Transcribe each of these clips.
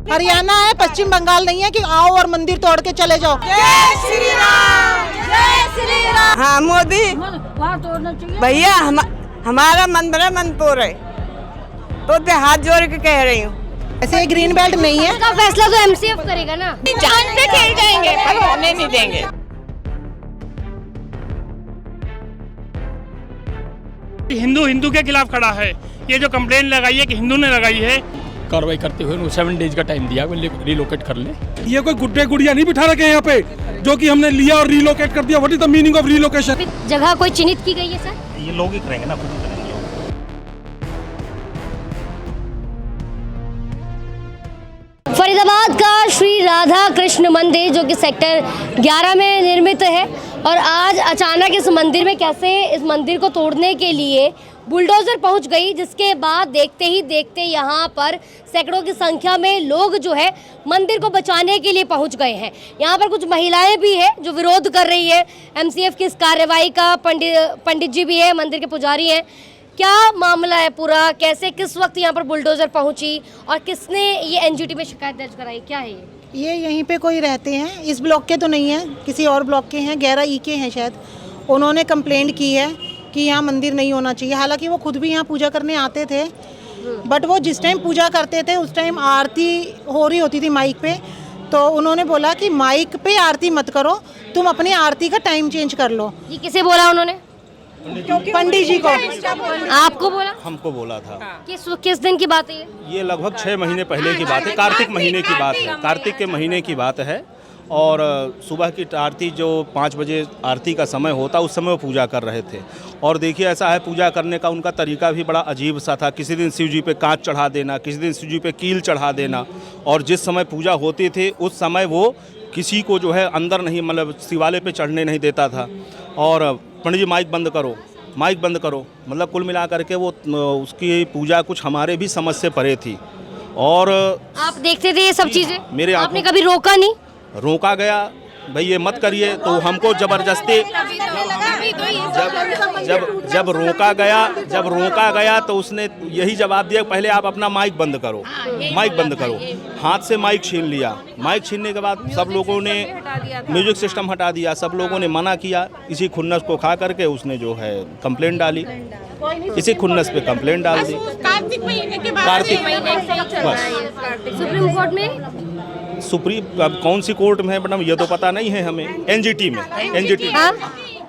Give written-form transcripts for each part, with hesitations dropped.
हरियाणा है, पश्चिम बंगाल नहीं है कि आओ और मंदिर तोड़ के चले जाओ। जय श्री राम, जय श्री राम। हाँ मोदी भैया, हमारा मन बड़ा मनपुर है, तो हाथ जोड़ के कह रही हूँ। ऐसे ये ग्रीन बेल्ट नहीं है, इसका फैसला तो एमसीएफ करेगा ना। जान से खेल जाएंगे पर होने नहीं देंगे। हिंदू के खिलाफ खड़ा है। ये जो कंप्लेन लगाई है कि हिंदू ने लगाई है, कार्रवाई करते हुए 7 डेज का टाइम दिया, रिलोकेट कर ले। ये कोई गुड्डे गुड़िया नहीं बिठा रखे यहाँ पे जो कि हमने लिया और रिलोकेट कर दिया। What is the meaning of relocation? जगह कोई चिन्हित की गई है सर? ये लोग ही करेंगे ना, खुद ही करेंगे। फरीदाबाद का श्री राधा कृष्ण मंदिर जो कि सेक्टर 11 में निर्मित है, और आज अचानक इस मंदिर में कैसे इस मंदिर को तोड़ने के लिए बुलडोजर पहुंच गई, जिसके बाद देखते ही देखते यहाँ पर सैकड़ों की संख्या में लोग जो है मंदिर को बचाने के लिए पहुंच गए हैं। यहाँ पर कुछ महिलाएं भी हैं जो विरोध कर रही है एमसीएफ की इस कार्रवाई का। पंडित जी भी है, मंदिर के पुजारी हैं। क्या मामला है पूरा, कैसे किस वक्त यहाँ पर बुलडोजर पहुंची और किसने ये एनजीटी में शिकायत दर्ज कराई, क्या है ये यहीं पे कोई रहते हैं, इस ब्लॉक के तो नहीं है, किसी और ब्लॉक के हैं, 11 ई के हैं शायद। उन्होंने कंप्लेंट की है कि यहाँ मंदिर नहीं होना चाहिए। हालांकि वो खुद भी यहाँ पूजा करने आते थे, बट वो जिस टाइम पूजा करते थे उस टाइम आरती हो रही होती थी माइक पे, तो उन्होंने बोला कि माइक पे आरती मत करो, तुम अपनी आरती का टाइम चेंज कर लो। ये किसे बोला उन्होंने? पंडित जी को। आपको बोला? हमको बोला था। किस दिन की बात है ये लगभग 6 महीने पहले की बात है, कार्तिक महीने की बात है, कार्तिक के महीने की बात है। और सुबह की आरती जो 5 बजे आरती का समय होता, उस समय वो पूजा कर रहे थे। और देखिए ऐसा है, पूजा करने का उनका तरीका भी बड़ा अजीब सा था। किसी दिन शिव जी पे कांच चढ़ा देना, किसी दिन शिव जी पे कील चढ़ा देना, और जिस समय पूजा होती थी उस समय वो किसी को जो है अंदर नहीं, मतलब शिवालय पे चढ़ने नहीं देता था। और पंडित जी माइक बंद करो, माइक बंद करो, मतलब कुल मिला करके वो उसकी पूजा कुछ हमारे भी समझ से परे थी। और आप देखते थे ये सब चीजें? मेरे आपने कभी रोका नहीं? रोका गया, भाई ये मत करिए, तो हमको जबरदस्ती जब रोका गया तो उसने यही जवाब दिया, पहले आप अपना माइक बंद करो, माइक बंद करो। हाथ से माइक छीन लिया। माइक छीनने के बाद सब लोगों ने म्यूजिक सिस्टम हटा दिया, सब लोगों ने मना किया। इसी खुन्नस को खा करके उसने जो है कंप्लेंट डाली, इसी खुन्नस पे कंप्लेंट डाल दी। कार्तिक महीने के बाद सुप्रीम कोर्ट में, सुप्रीम अब कौन सी कोर्ट में है मैडम ये तो पता नहीं है हमें। एनजीटी में, एनजीटी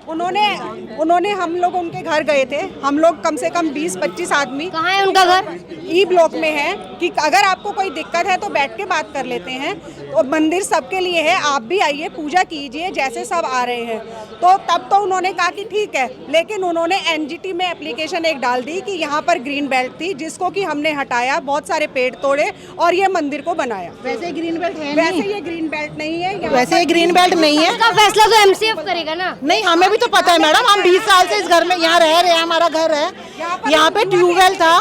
उन्होंने हम लोग उनके घर गए थे, हम लोग कम से कम 20-25 आदमी। कहाँ है उनका घर? ई ब्लॉक में है। कि अगर आपको कोई दिक्कत है तो बैठ के बात कर लेते हैं, तो मंदिर सबके लिए है, आप भी आइए पूजा कीजिए जैसे सब आ रहे हैं। तो तब तो उन्होंने कहा कि ठीक है, लेकिन उन्होंने एनजीटी में एप्लीकेशन एक डाल दी कि यहाँ पर ग्रीन बेल्ट थी, जिसको कि हमने हटाया, बहुत सारे पेड़ तोड़े और ये मंदिर को बनाया। वैसे ग्रीन बेल्ट है वैसे नहीं। ये ग्रीन बेल्ट नहीं है, वैसे ये ग्रीन बेल्ट नहीं है। इसका फैसला तो एमसीएफ करेगा ना। नहीं, हमें भी तो पता है मैडम, हम 20 साल से इस घर में यहाँ रह रहे हैं, हमारा घर है, यहाँ पे ट्यूबवेल था।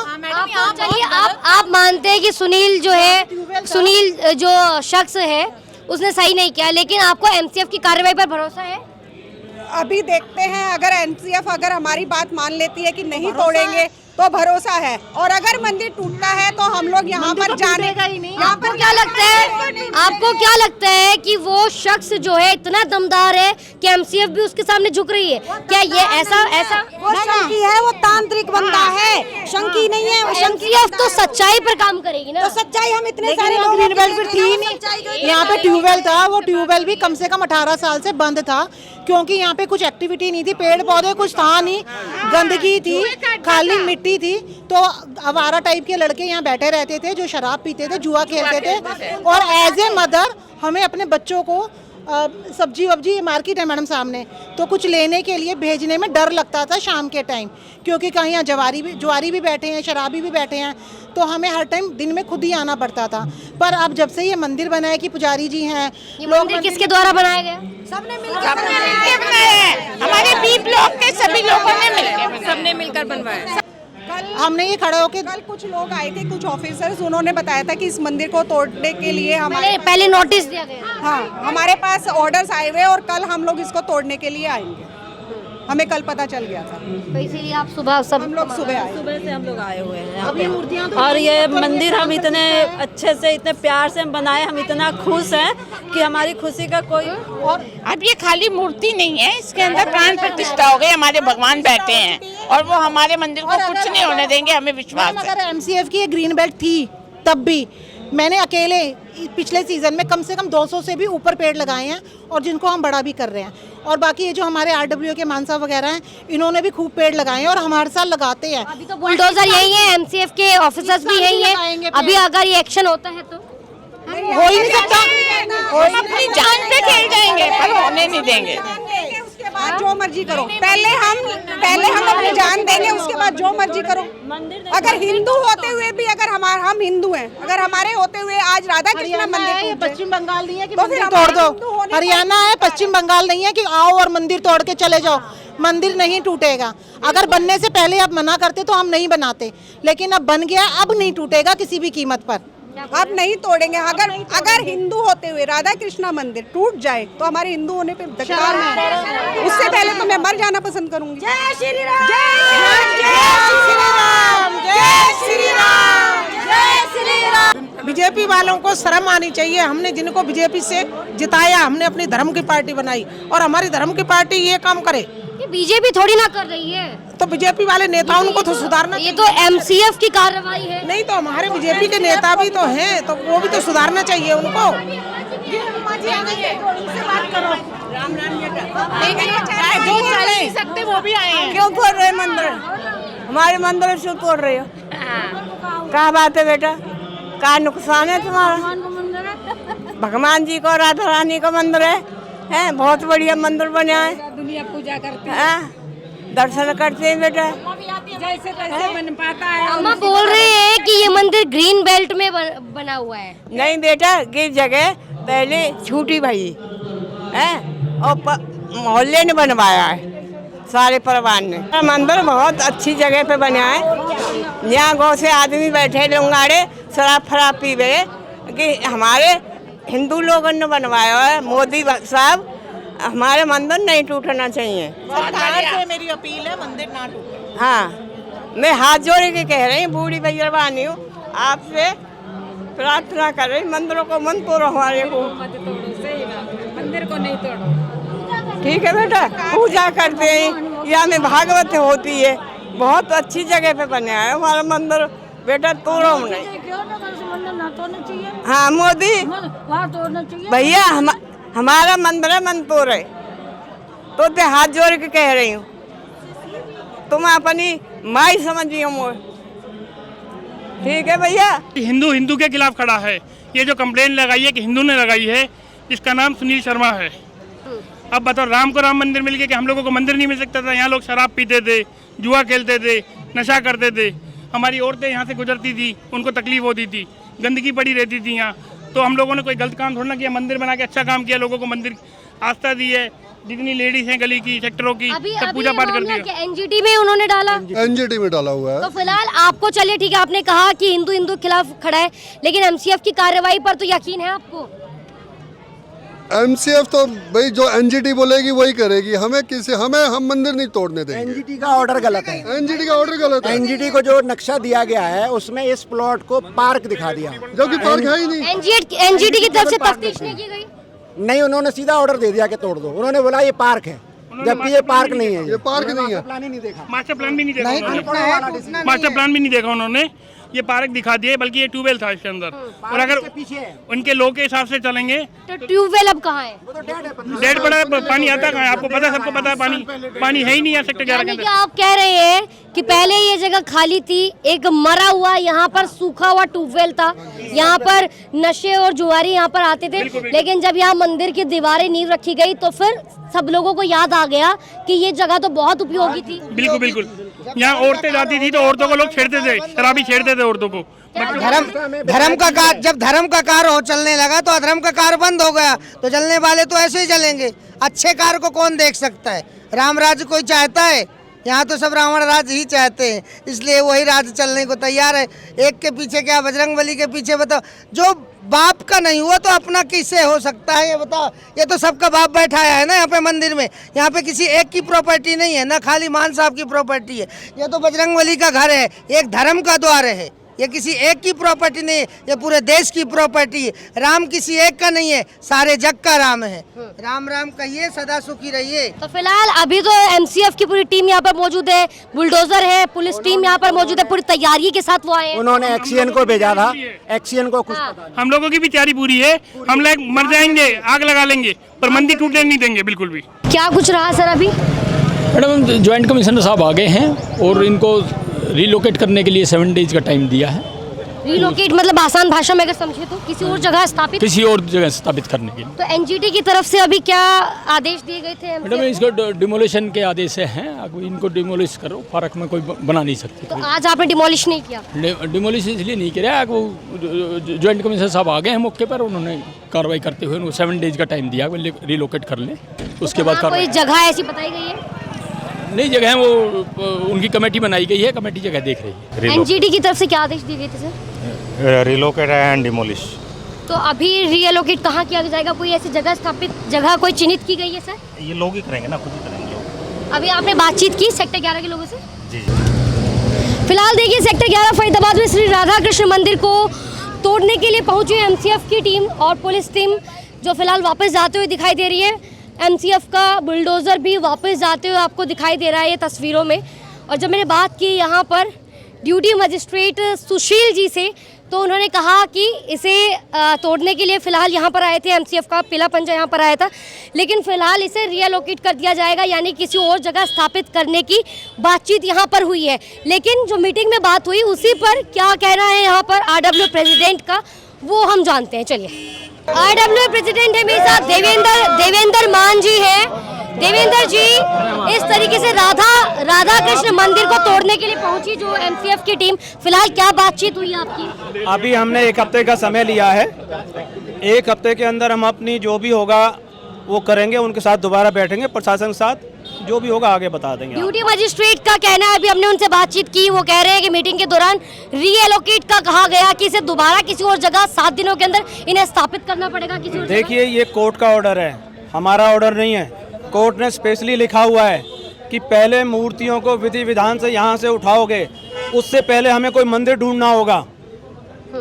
चलिए आप मानते हैं कि सुनील जो है, सुनील जो शख्स है उसने सही नहीं किया, लेकिन आपको एमसीएफ की कार्रवाई पर भरोसा है? अभी देखते हैं, अगर एनसीएफ अगर हमारी बात मान लेती है कि नहीं तोड़ेंगे तो भरोसा है, और अगर मंदिर टूटता है तो हम लोग यहाँ पर जाने का ही नहीं। आपको क्या लगता है, आपको क्या लगता है कि वो शख्स जो है इतना दमदार है कि एमसीएफ भी उसके सामने झुक रही है? क्या ये ऐसा वो शंकी है, वो तांत्रिक बंदा है, शंकी नहीं है। एमसीएफ तो सच्चाई पर काम करेगी ना। तो सच्चाई हम इतने सारे लोग, ग्रीन बेल्ट भी थी नहीं, यहाँ पे ट्यूबवेल था, वो ट्यूबवेल भी कम से कम 18 साल से बंद था, क्योंकि यहाँ पे कुछ एक्टिविटी नहीं थी, पेड़ पौधे कुछ था नहीं, गंदगी थी, खाली मिट्टी थी। तो आवारा टाइप के लड़के यहाँ बैठे रहते थे जो शराब पीते थे, जुआ खेलते थे। और एज ए मदर हमें अपने बच्चों को सब्जी वब्जी, मार्केट है मैडम सामने, तो कुछ लेने के लिए भेजने में डर लगता था शाम के टाइम, क्योंकि कहीं यहाँ जुआरी भी बैठे हैं, शराबी भी बैठे हैं, तो हमें हर टाइम दिन में खुद ही आना पड़ता था। पर अब जब से ये मंदिर बना है कि पुजारी जी हैं, ये मंदिर किसके द्वारा बनाया गया? सबने मिलकर बनाया, हमारे बी ब्लॉक के सभी लोगों ने मिलकर, सबने मिलकर बनवाया। हमने ये खड़े होके, कल कुछ लोग आए थे, कुछ ऑफिसर्स, उन्होंने बताया था कि इस मंदिर को तोड़ने के लिए हमारे पहले नोटिस दिया गया। हाँ, हमारे पास ऑर्डर्स आए हुए और कल हम लोग इसको तोड़ने के लिए आएंगे। हमें कल पता चल गया था। तो इसीलिए आप सुबह सब हम लोग सुबह आए। सुबह से हम लोग आए हुए हैं यहाँ पे। और ये मंदिर हम इतने अच्छे से इतने प्यार से बनाए, हम इतना खुश हैं कि हमारी खुशी का कोई और अब ये खाली मूर्ति नहीं है, इसके अंदर प्राण प्रतिष्ठा हो गई, हमारे भगवान बैठे हैं और वो हमारे मंदिर को कुछ नहीं होने देंगे, हमें विश्वास है। अगर एमसीएफ की ये ग्रीन बेल्ट थी तब भी मैंने अकेले पिछले सीजन में कम से कम 200 से भी ऊपर पेड़ लगाए हैं और जिनको हम बड़ा भी कर रहे हैं। और बाकी ये जो हमारे आरडब्ल्यू के मानसा वगैरह हैं, इन्होंने भी खूब पेड़ लगाए हैं और हम हर साल लगाते हैं। अभी तो बुलडोजर यही है, एमसीएफ के ऑफिसर्स भी यही हैं। अभी अगर ये एक्शन होता है तो हो ही नहीं सकता, हम अपनी जान पे खेल जाएंगे पर होने नहीं देंगे। उसके बाद जो मर्जी करो, पहले हम अपनी जान देंगे, उसके बाद जो मर्जी करो। अगर हिंदू होते हुए भी अगर हम हिंदू हैं, अगर हमारे होते हुए आज राधा कृष्ण मंदिर टूट जाए, पश्चिम बंगाल नहीं है कि तो मंदिर फिर तोड़ हमारा दो। हिंदू होने हरियाणा है, पश्चिम बंगाल नहीं है कि आओ और मंदिर तोड़ के चले जाओ। मंदिर नहीं टूटेगा। अगर बनने से पहले आप मना करते तो हम नहीं बनाते, लेकिन अब बन गया, अब नहीं टूटेगा किसी भी कीमत पर। अब नहीं तोड़ेंगे। अगर हिंदू होते हुए राधा कृष्णा मंदिर टूट जाए तो हमारे हिंदू होने पे धिक्कार है। उससे पहले तो मैं मर जाना पसंद करूंगी। जय श्री राम, जय श्री राम, जय श्री राम, जय श्री राम। बीजेपी वालों को शर्म आनी चाहिए। हमने जिनको बीजेपी से जिताया, हमने अपनी धर्म की पार्टी बनाई और हमारी धर्म की पार्टी ये काम करे। बीजेपी थोड़ी ना कर रही है, तो बीजेपी वाले नेताओं को तो सुधारना। ये तो एमसीएफ की कार्रवाई है। नहीं तो हमारे बीजेपी के नेता भी तो हैं, तो वो भी तो सुधारना चाहिए उनको। जो चल नहीं सकते वो भी आए हैं। क्यों तोड़ रहे मंदिर? हमारे मंदिर क्यों तोड़ रहे हो? क्या बात है बेटा, क्या नुकसान है तुम्हारा? भगवान जी को, राधा रानी का मंदिर है, बहुत बढ़िया मंदिर बना है, दुनिया पूजा करती है, दर्शन करते हैं बेटा। जैसे तैसे बन पाता है। अम्मा बोल रहे हैं कि ये मंदिर ग्रीन बेल्ट में बना हुआ है। नहीं बेटा, ये जगह पहले छूटी भाई है और मोहल्ले ने बनवाया है, सारे परिवार ने। मंदिर बहुत अच्छी जगह पे बना है। यहाँ गाँव से आदमी बैठे लुंगाड़े शराब फराब पी गए कि हमारे हिंदू लोगों ने बनवाया है। मोदी साहब, हमारे मंदिर नहीं टूटना चाहिए। सरकार से मेरी अपील है, मंदिर ना टूटे। हाँ, मैं हाथ जोड़ के कह रही हूँ, बूढ़ी भैरवानी हूँ, आपसे प्रार्थना कर रही, मंदिरों को मन तोड़ो, हमारे को मंदिर को नहीं तोड़ो। ठीक है बेटा, पूजा करते हैं, यहाँ में भागवत होती है, बहुत अच्छी जगह पे बना है हमारा मंदिर। बेटा तोड़ो नहीं। हाँ मोदी भैया, हमारा मंदिर है, मन तोड़े तो ते हाथ जोड़ के कह रही हूँ, तुम अपनी माई समझिए मोर। ठीक है भैया। हिंदू के खिलाफ खड़ा है। ये जो कंप्लेन लगाई है कि हिंदू ने लगाई है, इसका नाम सुनील शर्मा है। अब बताओ, राम को राम मंदिर मिल गया कि हम लोगों को मंदिर नहीं मिल सकता था? यहाँ लोग शराब पीते थे, जुआ खेलते थे, नशा करते थे, हमारी औरतें यहाँ से गुजरती थी, उनको तकलीफ होती थी, गंदगी पड़ी रहती थी यहाँ। तो हम लोगों ने कोई गलत काम थोड़ा ना किया, मंदिर बना के अच्छा काम किया, लोगों को मंदिर आस्था दी है। जितनी लेडीज हैं गली की, सेक्टरों की, सब पूजा पाठ करती है। एनजीटी में उन्होंने डाला, एनजीटी में डाला हुआ है। तो फिलहाल आपको, चलिए ठीक है, आपने कहा कि हिंदू के खिलाफ खड़ा है, लेकिन एमसीएफ की कार्रवाई पर तो यकीन है आपको? एमसीएफ तो भाई जो एनजीटी बोलेगी वही करेगी। हम मंदिर नहीं तोड़ने देंगे। एनजीटी का ऑर्डर गलत है। एनजीटी का ऑर्डर गलत है। एनजीटी को जो नक्शा दिया गया है उसमें इस प्लॉट को पार्क दिखा दिया, जो कि पार्क है ही नहीं। एनजीटी की तरफ से तफ्तीश नहीं की गई? नहीं, उन्होंने सीधा ऑर्डर दे दिया कि तोड़ दो। उन्होंने बोला ये पार्क है, जबकि ये पार्क नहीं है। ये पार्क नहीं है। प्लान ही नहीं देखा, मास्टर प्लान भी नहीं देखा उन्होंने। मास्टर प्लान भी नहीं देखा उन्होंने। ये पार्क दिखा दिए, बल्कि ये ट्यूबवेल था इसके अंदर। और अगर उनके लोग के हिसाब से चलेंगे तो ट्यूबवेल अब कहाँ है? डेढ़ पड़ा है, पानी आता कहाँ है? आपको पता है, सबको पता है, पानी है ही नहीं है सेक्टर 11 के अंदर। आप कह रहे हैं कि पहले ये जगह खाली थी, एक मरा हुआ यहाँ पर सूखा हुआ ट्यूबवेल था, यहाँ पर नशे और जुआरी यहाँ पर आते थे, लेकिन जब यहाँ मंदिर की दीवारें नींव रखी गई तो फिर सब लोगों को याद आ गया कि ये जगह तो बहुत उपयोगी थी। बिल्कुल बिल्कुल। यहाँ औरतें जाती थी तो औरतों को लोग छेड़ते थे, शराबी छेड़ते थे औरतों को। धर्म का कार, जब धर्म का कार हो चलने लगा तो अधर्म का कार बंद हो गया, तो चलने वाले तो ऐसे ही चलेंगे। अच्छे कार को कौन देख सकता है? राम राज्य कोई चाहता है? यहाँ तो सब रावण राज ही चाहते हैं, इसलिए वही राज चलने को तैयार है। एक के पीछे क्या, बजरंगबली के पीछे। बताओ, जो बाप का नहीं हुआ तो अपना किससे हो सकता है ये बताओ। ये तो सबका बाप बैठाया है ना यहाँ पे मंदिर में। यहाँ पे किसी एक की प्रॉपर्टी नहीं है, ना खाली मान साहब की प्रॉपर्टी है। ये तो बजरंगबली का घर है, एक धर्म का द्वार है। ये किसी एक की प्रॉपर्टी नहीं है, ये पूरे देश की प्रॉपर्टी है। राम किसी एक का नहीं है, सारे जग का राम है। राम राम कहिए, सदा सुखी रहिए। तो फिलहाल अभी तो एमसीएफ की पूरी टीम यहाँ पर मौजूद है, बुलडोजर है, पुलिस टीम यहाँ पर मौजूद है, पूरी तैयारी के साथ वो आए हैं। उन्होंने एक्सीएन को भेजा था, एक्सीएन को कुछ हम लोगों की भी तैयारी पूरी है। हम लोग मर जाएंगे, आग लगा लेंगे, पर मंदिर टूटने नहीं देंगे बिल्कुल भी। क्या कुछ रहा सर अभी? मैडम ज्वाइंट कमिश्नर साहब आ गए हैं और इनको रिलोकेट करने के लिए 7 डेज का टाइम दिया है। रिलोकेट मतलब आसान भाषा में अगर समझे तो किसी और जगह स्थापित, किसी और जगह स्थापित करने के लिए। तो एनजीटी की तरफ से अभी क्या आदेश दिए गए थे? मैडम इसको डिमोलिशन के आदेश हैं, इनको डिमोलिश करो, फर्क में कोई बना नहीं सकती। तो आज आपने डिमोलिश नहीं किया? डिमोलिश इसलिए नहीं किया, वो ज्वाइंट कमिश्नर साहब आ गए हैं मौके पर, उन्होंने कार्रवाई करते हुए उनको 7 डेज का टाइम दिया, रिलोकेट कर लें, उसके बाद कोई जगह ऐसी बताई गई है? नई जगह है, वो उनकी कमेटी बनाई गई है, कमेटी जगह देख रही है। एनजीटी की तरफ से क्या आदेश दिए गए थे सर? Relocate and demolish. तो अभी रीएलोकेट कहाँ किया जाएगा? कोई ऐसी जगह स्थापित, जगह कोई चिन्हित की गई है सर? ये लोग ही करेंगे ना, खुद ही करेंगे लोग। अभी आपने बातचीत की सेक्टर 11 के लोगों से? जी। फिलहाल देखिए सेक्टर 11 फरीदाबाद में श्री राधा कृष्ण मंदिर को तोड़ने के लिए पहुंची है एमसीएफ की टीम और पुलिस टीम, जो फिलहाल वापस जाते हुए दिखाई दे रही है। एमसीएफ का बुलडोज़र भी वापस जाते हुए आपको दिखाई दे रहा है ये तस्वीरों में। और जब मैंने बात की यहाँ पर ड्यूटी मजिस्ट्रेट सुशील जी से, तो उन्होंने कहा कि इसे तोड़ने के लिए फ़िलहाल यहाँ पर आए थे, एमसीएफ का पीला पंजा यहाँ पर आया था, लेकिन फ़िलहाल इसे रिएलोकेट कर दिया जाएगा, यानी किसी और जगह स्थापित करने की बातचीत यहाँ पर हुई है। लेकिन जो मीटिंग में बात हुई उसी पर क्या कहना है यहाँ पर आरडब्ल्यू प्रेसिडेंट का, वो हम जानते हैं। चलिए, आरडब्ल्यू प्रेसिडेंट है मेरे साथ देवेंद्र मान जी है। देवेंद्र जी, इस तरीके से राधा कृष्ण मंदिर को तोड़ने के लिए पहुंची जो एमसीएफ की टीम, फिलहाल क्या बातचीत हुई आपकी? अभी हमने 1 हफ्ते का समय लिया है, 1 हफ्ते के अंदर हम अपनी जो भी होगा वो करेंगे, उनके साथ दोबारा बैठेंगे, प्रशासन के साथ जो भी होगा आगे बता देंगे। ड्यूटी मजिस्ट्रेट का कहना है, अभी हमने उनसे बातचीत की, वो कह रहे हैं कि मीटिंग के दौरान रीएलोकेट का कहा गया कि इसे दोबारा किसी और जगह 7 दिनों के अंदर इन्हें स्थापित करना पड़ेगा किसी और। देखिए, ये कोर्ट का ऑर्डर है, हमारा ऑर्डर नहीं है। कोर्ट ने स्पेशली लिखा हुआ है कि पहले मूर्तियों को विधि विधान से यहाँ से उठाओगे, उससे पहले हमें कोई मंदिर ढूंढना होगा।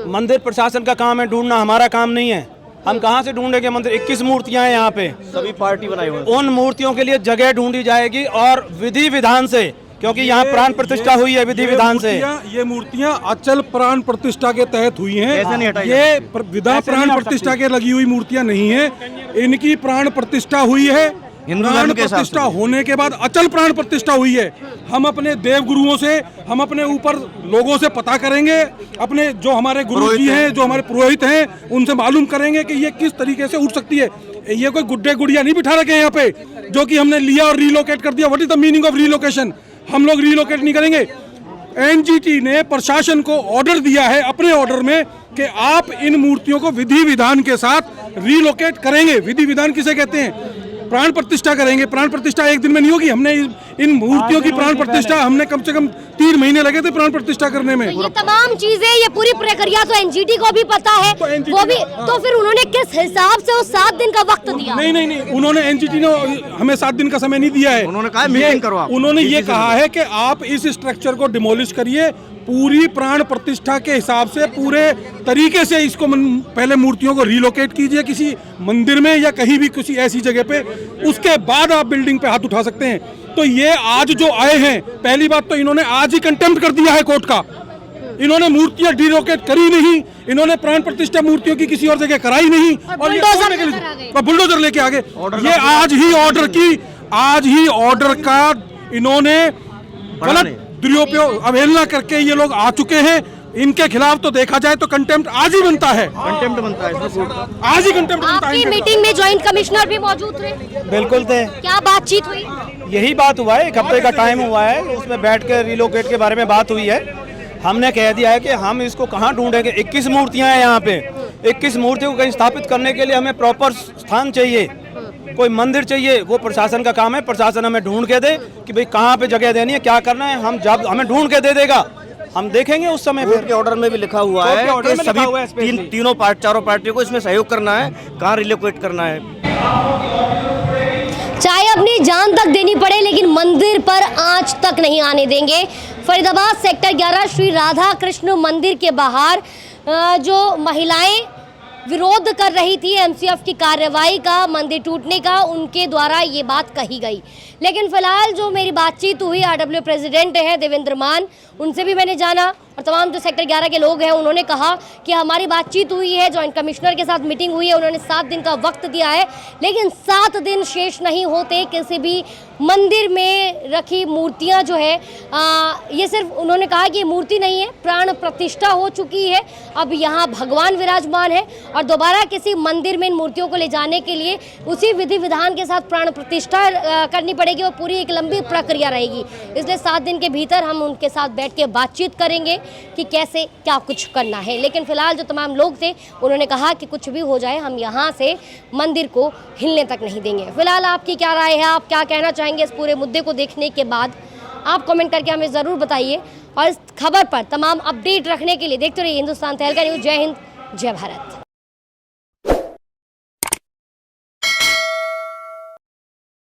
मंदिर प्रशासन का काम है ढूंढना, हमारा काम नहीं है। हम कहाँ से ढूंढेंगे मंदिर? 21 मूर्तियां हैं यहाँ पे, सभी पार्टी बनाई हुई। उन मूर्तियों के लिए जगह ढूंढी जाएगी और विधि विधान से, क्योंकि यहाँ प्राण प्रतिष्ठा हुई है विधि विधान से। ये मूर्तियाँ अचल प्राण प्रतिष्ठा के तहत हुई हैं। ये विधा प्राण प्रतिष्ठा के लगी हुई मूर्तियाँ नहीं है, इनकी प्राण प्रतिष्ठा हुई है। प्राण प्रतिष्ठा होने के बाद अचल प्राण प्रतिष्ठा हुई है। हम अपने देव गुरुओं से, हम अपने ऊपर लोगों से पता करेंगे, अपने जो हमारे गुरु जी हैं, जो हमारे पुरोहित हैं, उनसे मालूम करेंगे कि ये किस तरीके से उठ सकती है। ये कोई गुड्डे गुड़िया नहीं बिठा रखे हैं यहाँ पे, जो कि हमने लिया और रिलोकेट कर दिया। What is the meaning of relocation? हम लोग रिलोकेट नहीं करेंगे। एनजीटी ने प्रशासन को ऑर्डर दिया है अपने ऑर्डर में कि आप इन मूर्तियों को विधि विधान के साथ रिलोकेट करेंगे। विधि विधान किसे कहते हैं? प्राण प्रतिष्ठा करेंगे। प्राण प्रतिष्ठा एक दिन में नहीं होगी। हमने इन मूर्तियों की प्राण प्रतिष्ठा, हमने कम से कम 3 महीने लगे थे प्राण प्रतिष्ठा करने में। तो ये तमाम चीजें, ये पूरी प्रक्रिया तो एनजीटी को भी पता है, वो भी, तो फिर उन्होंने किस हिसाब से उस 7 दिन का वक्त दिया? नहीं, उन्होंने एनजीटी ने हमें 7 दिन का समय नहीं दिया है। उन्होंने कहा मीटिंग करो आप। उन्होंने ये कहा है कि आप इस स्ट्रक्चर को डिमोलिश करिए, पूरी प्राण प्रतिष्ठा के हिसाब से पूरे तरीके से इसको पहले मूर्तियों को रिलोकेट कीजिए किसी मंदिर में या कहीं भी किसी ऐसी जगह पे, उसके बाद आप बिल्डिंग पे हाथ उठा सकते हैं। तो ये आज जो आए हैं, पहली बात तो इन्होंने आज ही कंटेम्प्ट कर दिया है कोर्ट का। इन्होंने मूर्तियां डिलोकेट करी नहीं, इन्होंने प्राण प्रतिष्ठा मूर्तियों की किसी और जगह कराई नहीं, और बुलडोजर लेके आ गए। ये आज ही ऑर्डर का इन्होंने गलत दुरुपयोग, अवहेलना करके ये लोग आ चुके हैं। इनके खिलाफ तो देखा जाए तो कंटेम्प्ट आज ही बनता है। कंटेम्प्ट बनता है, आज ही कंटेम्प्ट बनता है। आपकी मीटिंग में ज्वाइंट कमिश्नर भी मौजूद थे? बिल्कुल थे। क्या बातचीत हुई? यही बात हुआ है, 1 हफ्ते का टाइम हुआ है, उसमें बैठ के रिलोकेट के बारे में बात हुई है। हमने कह दिया है कि हम इसको कहाँ ढूंढेंगे। 21 मूर्तियाँ हैं यहाँ पे, 21 मूर्तियों को कहीं स्थापित करने के लिए हमें प्रॉपर स्थान चाहिए, कोई मंदिर चाहिए वो प्रशासन का काम है, प्रशासन हमें ढूंढ के दे कि भाई कहाँ पे जगह देनी है, क्या करना है, हम जब हमें ढूंढ के दे देगा हम देखेंगे उस समय। कोर्ट के ऑर्डर में भी लिखा हुआ है कि सभी चारों पार्टियों को इसमें सहयोग करना है, कहाँ रिलोकेट करना है। चाहे अपनी जान तक देनी पड़े लेकिन मंदिर पर आंच तक नहीं आने देंगे। फरीदाबाद सेक्टर 11 श्री राधा कृष्ण मंदिर के बाहर जो महिलाएं विरोध कर रही थी एमसीएफ की कार्रवाई का, मंदिर टूटने का, उनके द्वारा ये बात कही गई। लेकिन फिलहाल जो मेरी बातचीत हुई आरडब्ल्यू प्रेसिडेंट हैं देवेंद्र मान, उनसे भी मैंने जाना और तमाम जो सेक्टर 11 के लोग हैं उन्होंने कहा कि हमारी बातचीत हुई है, जॉइंट कमिश्नर के साथ मीटिंग हुई है, उन्होंने 7 दिन का वक्त दिया है, लेकिन 7 दिन शेष नहीं होते किसी भी मंदिर में रखी मूर्तियां जो है ये सिर्फ उन्होंने कहा कि ये मूर्ति नहीं है, प्राण प्रतिष्ठा हो चुकी है, अब यहाँ भगवान विराजमान है और दोबारा किसी मंदिर में इन मूर्तियों को ले जाने के लिए उसी विधि विधान के साथ प्राण प्रतिष्ठा करनी पड़ेगी और पूरी एक लंबी प्रक्रिया रहेगी। इसलिए 7 दिन के भीतर हम उनके साथ बैठ के बातचीत करेंगे कि कैसे क्या कुछ करना है। लेकिन फिलहाल जो तमाम लोग थे उन्होंने कहा कि कुछ भी हो जाए हम यहाँ से मंदिर को हिलने तक नहीं देंगे। फिलहाल आपकी क्या राय है, आप क्या कहना चाहेंगे इस पूरे मुद्दे को देखने के बाद, आप कमेंट करके हमें ज़रूर बताइए। और इस खबर पर तमाम अपडेट रखने के लिए देखते रहिए हिंदुस्तान तहलका न्यूज़। जय हिंद, जय भारत।